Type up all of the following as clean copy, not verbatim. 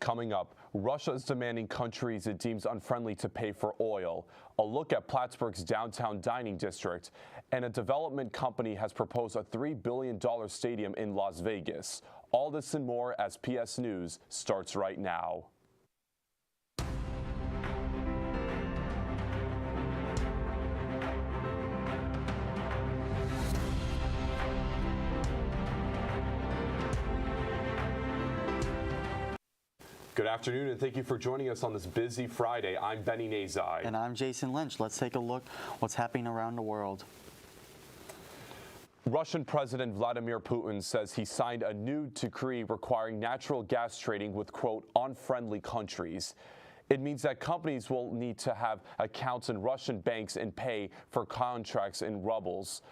Coming up, Russia is demanding countries it deems unfriendly to pay for oil, a look at Plattsburgh's downtown dining district, and a development company has proposed a $3 billion stadium in Las Vegas. All this and more as PS News starts right now. Good afternoon, and thank you for joining us on this busy Friday. I'm Benny Nazai. And I'm Jason Lynch. Let's take a look what's happening around the world. Russian President Vladimir Putin says he signed a new decree requiring natural gas trading with, quote, unfriendly countries. It means that companies will need to have accounts in Russian banks and pay for contracts in rubles.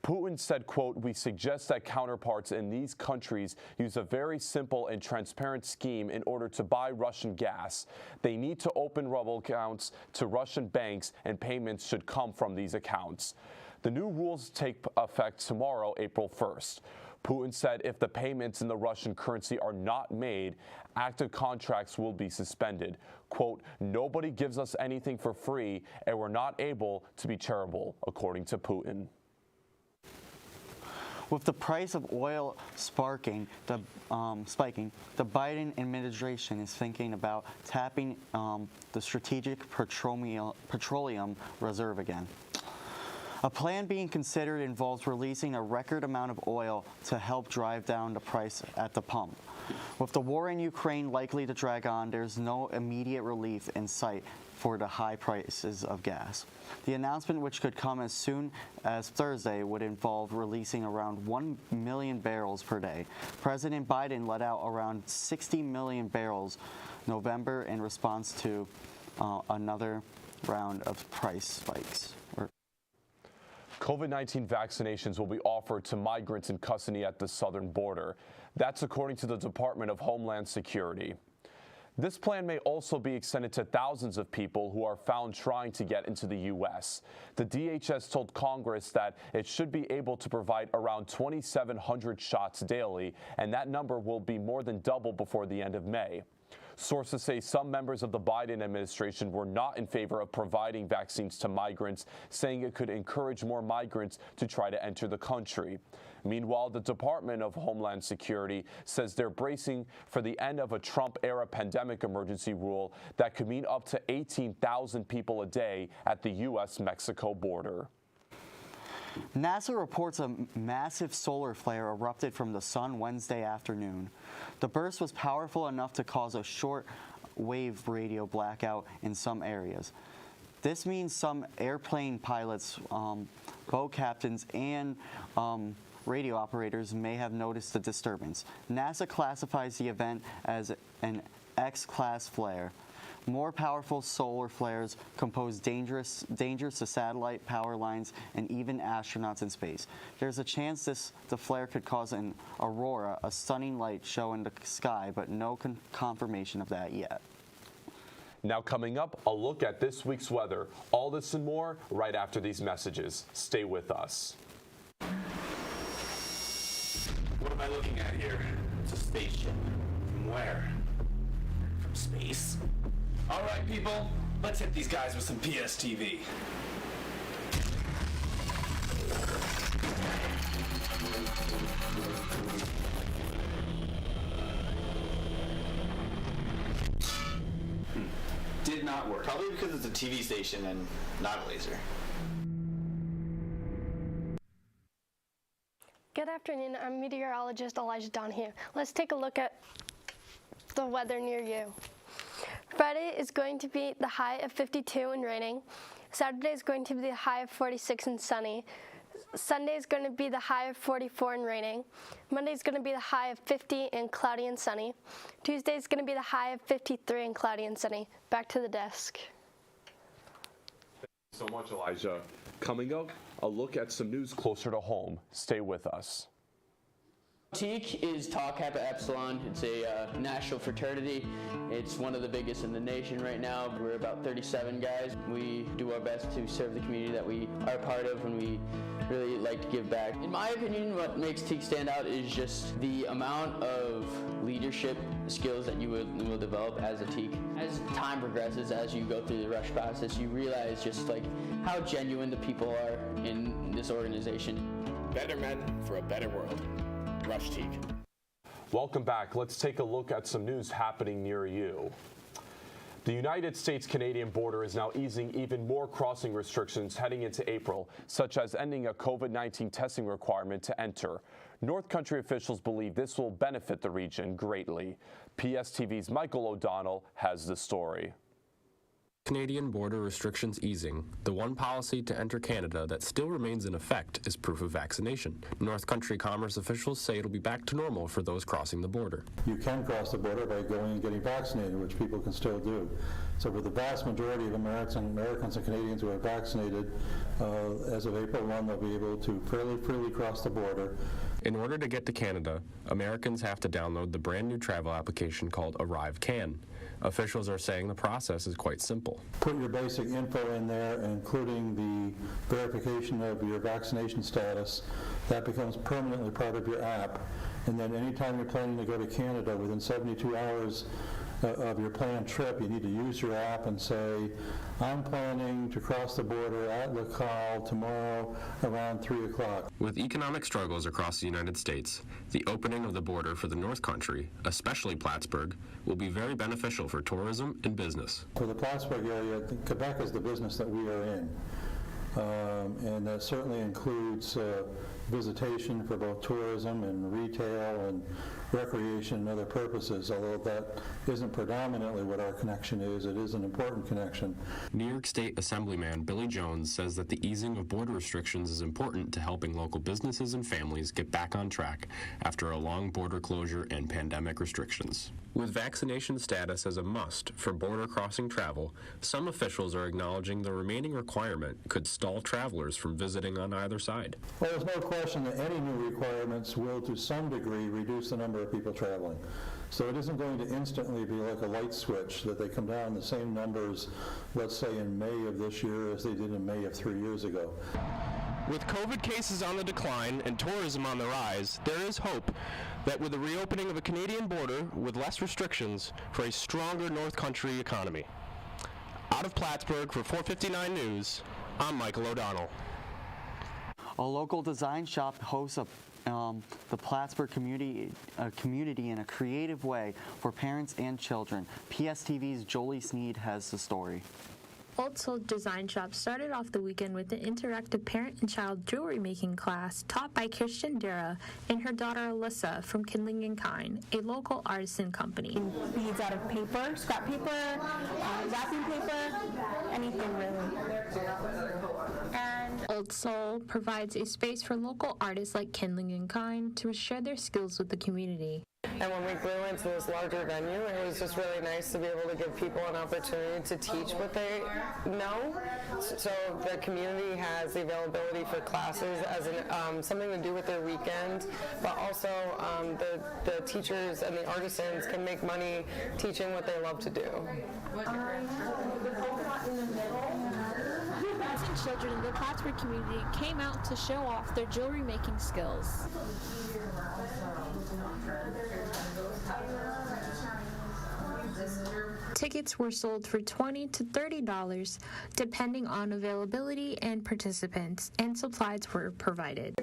Putin said, quote, we suggest that counterparts in these countries use a very simple and transparent scheme in order to buy Russian gas. They need to open ruble accounts to Russian banks, and payments should come from these accounts. The new rules take effect tomorrow, April 1st. Putin said if the payments in the Russian currency are not made, active contracts will be suspended. Quote, nobody gives us anything for free, and we're not able to be charitable, according to Putin. With the price of oil spiking, the Biden administration is thinking about tapping the strategic petroleum reserve again. A plan being considered involves releasing a record amount of oil to help drive down the price at the pump. With the war in Ukraine likely to drag on, there's no immediate relief in sight for the high prices of gas. The announcement, which could come as soon as Thursday, would involve releasing around 1 million barrels per day. President Biden let out around 60 million barrels November in response to another round of price spikes. COVID-19 vaccinations will be offered to migrants in custody at the southern border. That's according to the Department of Homeland Security. This plan may also be extended to thousands of people who are found trying to get into the U.S. The DHS told Congress that it should be able to provide around 2,700 shots daily, and that number will be more than double before the end of May. Sources say some members of the Biden administration were not in favor of providing vaccines to migrants, saying it could encourage more migrants to try to enter the country. Meanwhile, the Department of Homeland Security says they're bracing for the end of a Trump-era pandemic emergency rule that could mean up to 18,000 people a day at the U.S.-Mexico border. NASA reports a massive solar flare erupted from the sun Wednesday afternoon. The burst was powerful enough to cause a short-wave radio blackout in some areas. This means some airplane pilots, boat captains, and radio operators may have noticed the disturbance. NASA classifies the event as an X-class flare. More powerful solar flares compose dangers to satellite power lines and even astronauts in space. There's a chance the flare could cause an aurora, a stunning light show in the sky, but no confirmation of that yet. Now coming up, a look at this week's weather. All this and more right after these messages. Stay with us. What am I looking at here? It's a spaceship. From where? From space? All right, people, let's hit these guys with some PSTV. Did not work. Probably because it's a TV station and not a laser. Good afternoon, I'm meteorologist Elijah Donahue. Let's take a look at the weather near you. Friday is going to be the high of 52 and raining. Saturday is going to be the high of 46 and sunny. Sunday is going to be the high of 44 and raining. Monday is going to be the high of 50 and cloudy and sunny. Tuesday is going to be the high of 53 and cloudy and sunny. Back to the desk. Thank you so much, Elijah. Coming up, a look at some news closer to home. Stay with us. Teak is Tau Kappa Epsilon. It's a national fraternity. It's one of the biggest in the nation right now. We're about 37 guys. We do our best to serve the community that we are part of, and we really like to give back. In my opinion, what makes Teak stand out is just the amount of leadership skills that you will develop as a Teak. As time progresses, as you go through the rush process, you realize just like how genuine the people are in this organization. Better men for a better world. Rush Teak. Welcome back. Let's take a look at some news happening near you. The United States-Canadian border is now easing even more crossing restrictions heading into April, such as ending a COVID-19 testing requirement to enter. North Country officials believe this will benefit the region greatly. PSTV's Michael O'Donnell has the story. Canadian border restrictions easing. The one policy to enter Canada that still remains in effect is proof of vaccination. North Country Commerce officials say it'll be back to normal for those crossing the border. You can cross the border by going and getting vaccinated, which people can still do. So for the vast majority of Americans and Canadians who are vaccinated, as of April 1, they'll be able to fairly freely cross the border. In order to get to Canada, Americans have to download the brand new travel application called ArriveCAN. Officials are saying the process is quite simple. Put your basic info in there, including the verification of your vaccination status. That becomes permanently part of your app. And then anytime you're planning to go to Canada, within 72 hours of your planned trip, you need to use your app and say, I'm planning to cross the border at Lacal tomorrow around 3 o'clock. With economic struggles across the United States, the opening of the border for the North Country, especially Plattsburgh, will be very beneficial for tourism and business. For the Plattsburgh area, Quebec is the business that we are in. And that certainly includes visitation for both tourism and retail and recreation and other purposes, although that isn't predominantly what our connection is. It is an important connection. New York State Assemblyman Billy Jones says that the easing of border restrictions is important to helping local businesses and families get back on track after a long border closure and pandemic restrictions. With vaccination status as a must for border crossing travel, some officials are acknowledging the remaining requirement could stall travelers from visiting on either side. Well, there's no question that any new requirements will, to some degree, reduce the number of people traveling. So it isn't going to instantly be like a light switch that they come down the same numbers, let's say in May of this year as they did in May of 3 years ago. With COVID cases on the decline and tourism on the rise, there is hope that with the reopening of a Canadian border with less restrictions for a stronger North Country economy. Out of Plattsburgh for 459 News, I'm Michael O'Donnell. A local design shop hosts the Plattsburgh community in a creative way for parents and children. PSTV's Jolie Sneed has the story. Old Soul Design Shop started off the weekend with an interactive parent and child jewelry making class taught by Kirsten Dara and her daughter Alyssa from Kindling & Kine, a local artisan company. Beads out of paper, scrap paper, wrapping paper, anything really. And Old Soul provides a space for local artists like Kindling & Kine to share their skills with the community. And when we grew into this larger venue, it was just really nice to be able to give people an opportunity to teach what they know. So the community has the availability for classes as something to do with their weekend, but also the teachers and the artisans can make money teaching what they love to do. Parents and children in the Plattsburgh community came out to show off their jewelry making skills. Tickets were sold for $20 to $30, depending on availability and participants, and supplies were provided.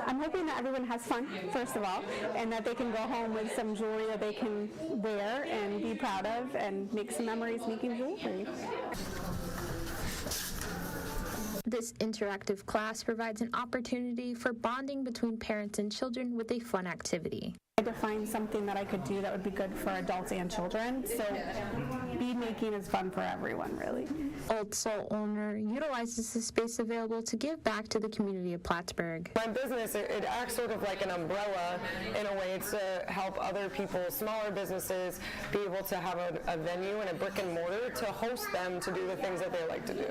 I'm hoping that everyone has fun, first of all, and that they can go home with some jewelry that they can wear and be proud of and make some memories making jewelry. This interactive class provides an opportunity for bonding between parents and children with a fun activity. I to find something that I could do that would be good for adults and children. So bead making is fun for everyone, really. Old Soul owner utilizes the space available to give back to the community of Plattsburgh. My business, it acts sort of like an umbrella in a way to help other people, smaller businesses, be able to have a venue and a brick and mortar to host them to do the things that they like to do.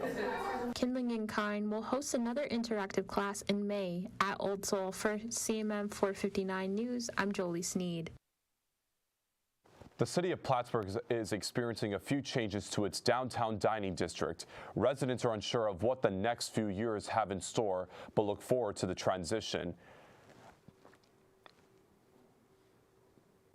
Kindling in Kind will host another interactive class in May at Old Soul. For CMM 459 News, I'm Jolie Sneed. The city of Plattsburgh is experiencing a few changes to its downtown dining district. Residents are unsure of what the next few years have in store, but look forward to the transition.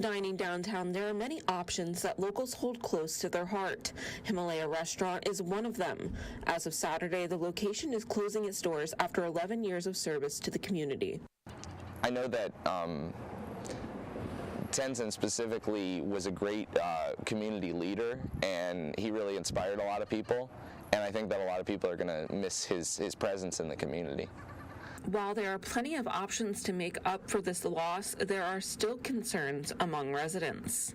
Dining downtown, there are many options that locals hold close to their heart. Himalaya Restaurant is one of them. As of Saturday, the location is closing its doors after 11 years of service to the community. I know that Tenzin specifically was a great community leader, and he really inspired a lot of people, and I think that a lot of people are going to miss his presence in the community. While there are plenty of options to make up for this loss, there are still concerns among residents.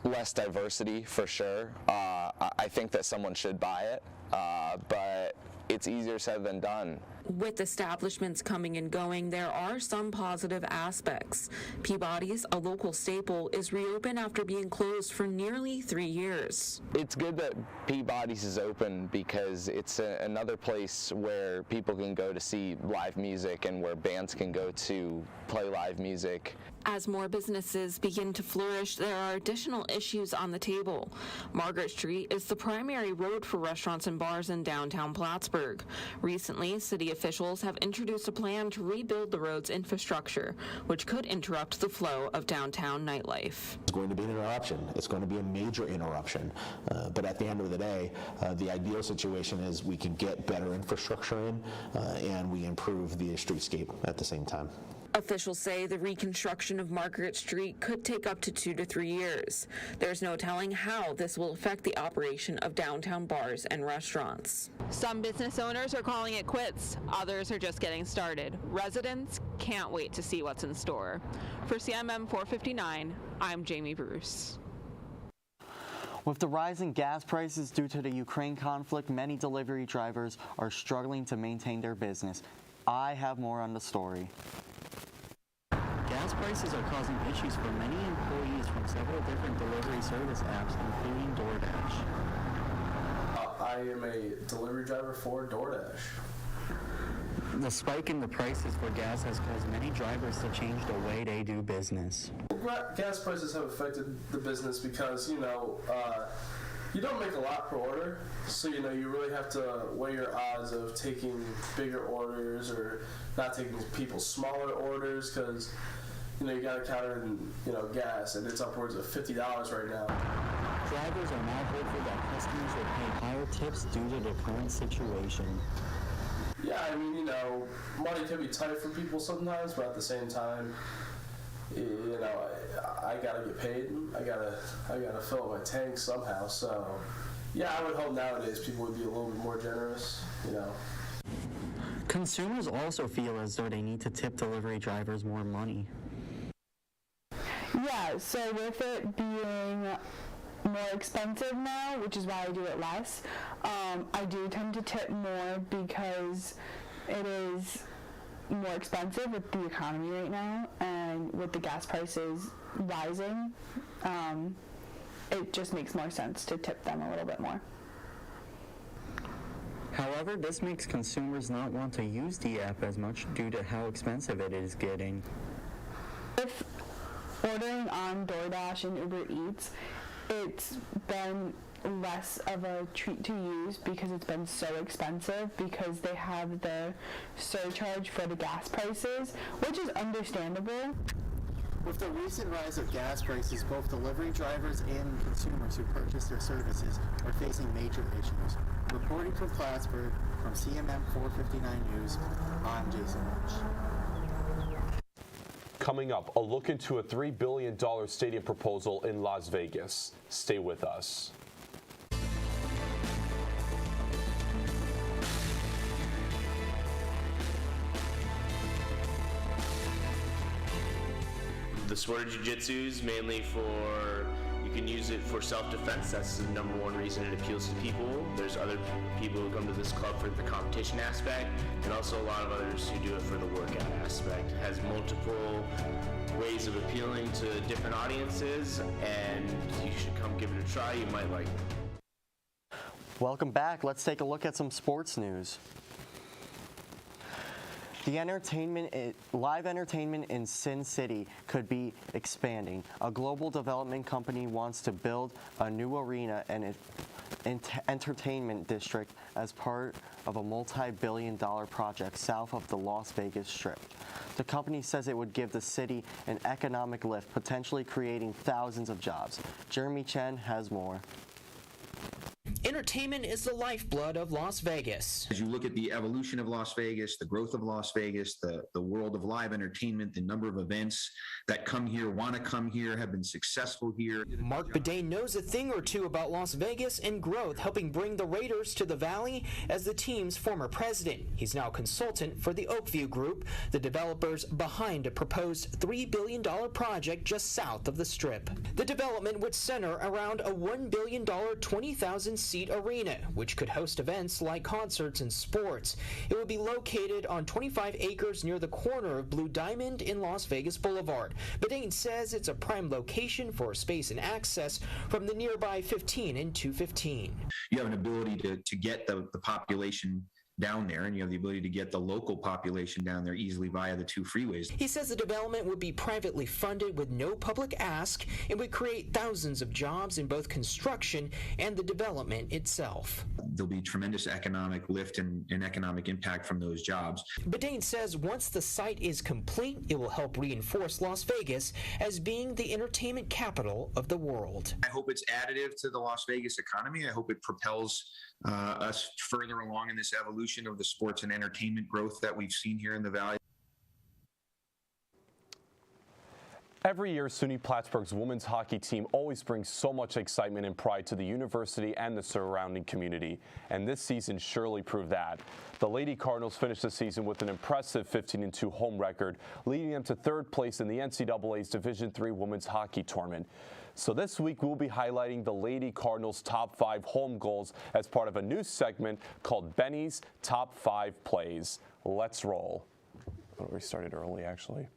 Less diversity, for sure. I think that someone should buy it, but it's easier said than done. With establishments coming and going, there are some positive aspects. Peabody's, a local staple, is reopened after being closed for nearly 3 years. It's good that Peabody's is open because it's another place where people can go to see live music and where bands can go to play live music. As more businesses begin to flourish, there are additional issues on the table. Margaret Street is the primary road for restaurants and bars in downtown Plattsburgh. Recently, city officials have introduced a plan to rebuild the road's infrastructure, which could interrupt the flow of downtown nightlife. It's going to be an interruption. It's going to be a major interruption. But at the end of the day, the ideal situation is we can get better infrastructure in and we improve the streetscape at the same time. Officials say the reconstruction of Margaret Street could take up to 2 to 3 years. There's no telling how this will affect the operation of downtown bars and restaurants. Some business owners are calling it quits. Others are just getting started. Residents can't wait to see what's in store. For CMM 459, I'm Jamie Bruce. With the rise in gas prices due to the Ukraine conflict, many delivery drivers are struggling to maintain their business. I have more on the story. Gas prices are causing issues for many employees from several different delivery service apps, including DoorDash. I am a delivery driver for DoorDash. The spike in the prices for gas has caused many drivers to change the way they do business. Gas prices have affected the business because, you don't make a lot per order, so you really have to weigh your odds of taking bigger orders or not taking people's smaller orders because you got to counter gas, and it's upwards of $50 right now. Drivers are now hopeful that customers will pay higher tips due to the current situation. Yeah, money can be tight for people sometimes, but at the same time, I gotta get paid. I gotta fill up my tank somehow. So, yeah, I would hope nowadays people would be a little bit more generous. Consumers also feel as though they need to tip delivery drivers more money. Yeah, so with it being more expensive now, which is why I do it less, I do tend to tip more because it is more expensive with the economy right now, and with the gas prices rising, it just makes more sense to tip them a little bit more. However, this makes consumers not want to use the app as much due to how expensive it is getting. With ordering on DoorDash and Uber Eats, it's been less of a treat to use because it's been so expensive because they have the surcharge for the gas prices, which is understandable. With the recent rise of gas prices, both delivery drivers and consumers who purchase their services are facing major issues. Reporting from Plattsburgh, from CMM 459 News, I'm Jason Lynch. Coming up, a look into a $3 billion stadium proposal in Las Vegas. Stay with us. The sport of jiu-jitsu is mainly for, you can use it for self-defense. That's the number one reason it appeals to people. There's other people who come to this club for the competition aspect, and also a lot of others who do it for the workout aspect. It has multiple ways of appealing to different audiences, and you should come give it a try. You might like it. Welcome back. Let's take a look at some sports news. The live entertainment in Sin City could be expanding. A global development company wants to build a new arena and entertainment district as part of a multi-billion-dollar project south of the Las Vegas Strip. The company says it would give the city an economic lift, potentially creating thousands of jobs. Jeremy Chen has more. Entertainment is the lifeblood of Las Vegas. As you look at the evolution of Las Vegas, the growth of Las Vegas, the world of live entertainment, the number of events that come here, want to come here, have been successful here. Mark Bidet knows a thing or two about Las Vegas and growth, helping bring the Raiders to the Valley as the team's former president. He's now a consultant for the Oakview Group, the developers behind a proposed $3 billion project just south of the Strip. The development would center around a $1 billion 20,000-seat arena, which could host events like concerts and sports. It would be located on 25 acres near the corner of Blue Diamond in Las Vegas Boulevard. Bedane says it's a prime location for space and access from the nearby 15 and 215. You have an ability to get the population down there, and you have the ability to get the local population down there easily via the two freeways. He says the development would be privately funded with no public ask and would create thousands of jobs in both construction and the development itself. There'll be tremendous economic lift and economic impact from those jobs. Bedane says once the site is complete, it will help reinforce Las Vegas as being the entertainment capital of the world. I hope it's additive to the Las Vegas economy. I hope it propels us further along in this evolution of the sports and entertainment growth that we've seen here in the Valley. Every year, SUNY Plattsburgh's women's hockey team always brings so much excitement and pride to the university and the surrounding community, and this season surely proved that. The Lady Cardinals finished the season with an impressive 15-2 home record, leading them to third place in the NCAA's Division III women's hockey tournament. So this week, we'll be highlighting the Lady Cardinals' top 5 home goals as part of a new segment called Benny's Top 5 Plays. Let's roll. Oh, we started early, actually.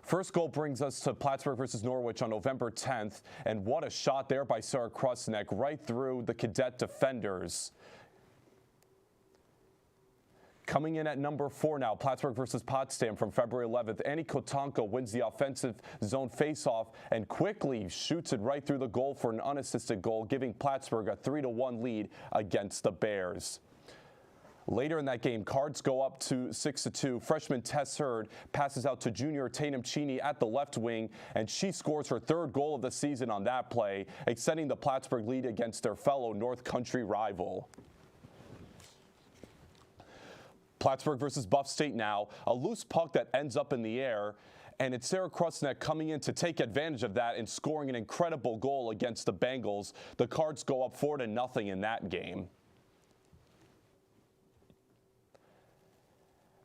First goal brings us to Plattsburgh versus Norwich on November 10th, and what a shot there by Sarah Krusnek right through the cadet defenders. Coming in at number 4 now, Plattsburgh versus Potsdam from February 11th. Annie Kotanko wins the offensive zone faceoff and quickly shoots it right through the goal for an unassisted goal, giving Plattsburgh a 3-1 lead against the Bears. Later in that game, Cards go up to 6-2. Freshman Tess Hurd passes out to junior Tatum Cheney at the left wing, and she scores her 3rd goal of the season on that play, extending the Plattsburgh lead against their fellow North Country rival. Plattsburgh versus Buff State now. A loose puck that ends up in the air, and it's Sarah Krusnek coming in to take advantage of that and scoring an incredible goal against the Bengals. The Cards go up 4-0 in that game.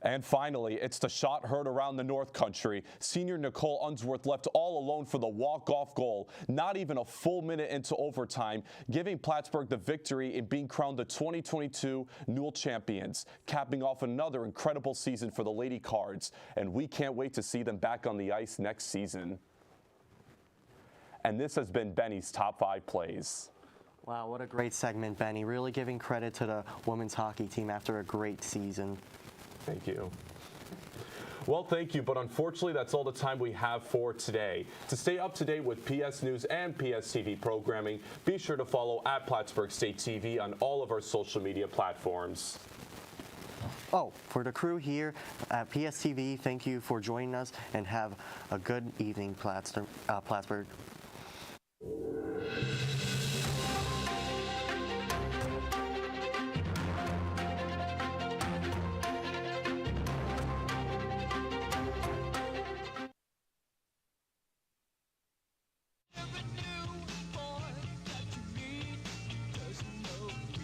And finally, it's the shot heard around the North Country. Senior Nicole Unsworth left all alone for the walk-off goal, not even a full minute into overtime, giving Plattsburgh the victory in being crowned the 2022 Newell champions, capping off another incredible season for the Lady Cards, and we can't wait to see them back on the ice next season. And this has been Benny's Top 5 Plays. Wow, what a great segment, Benny. Really giving credit to the women's hockey team after a great season. Thank you. Well, thank you, but unfortunately, that's all the time we have for today. To stay up to date with PS News and PS TV programming, be sure to follow at Plattsburgh State TV on all of our social media platforms. Oh, for the crew here at PS TV, thank you for joining us and have a good evening, Plattsburgh.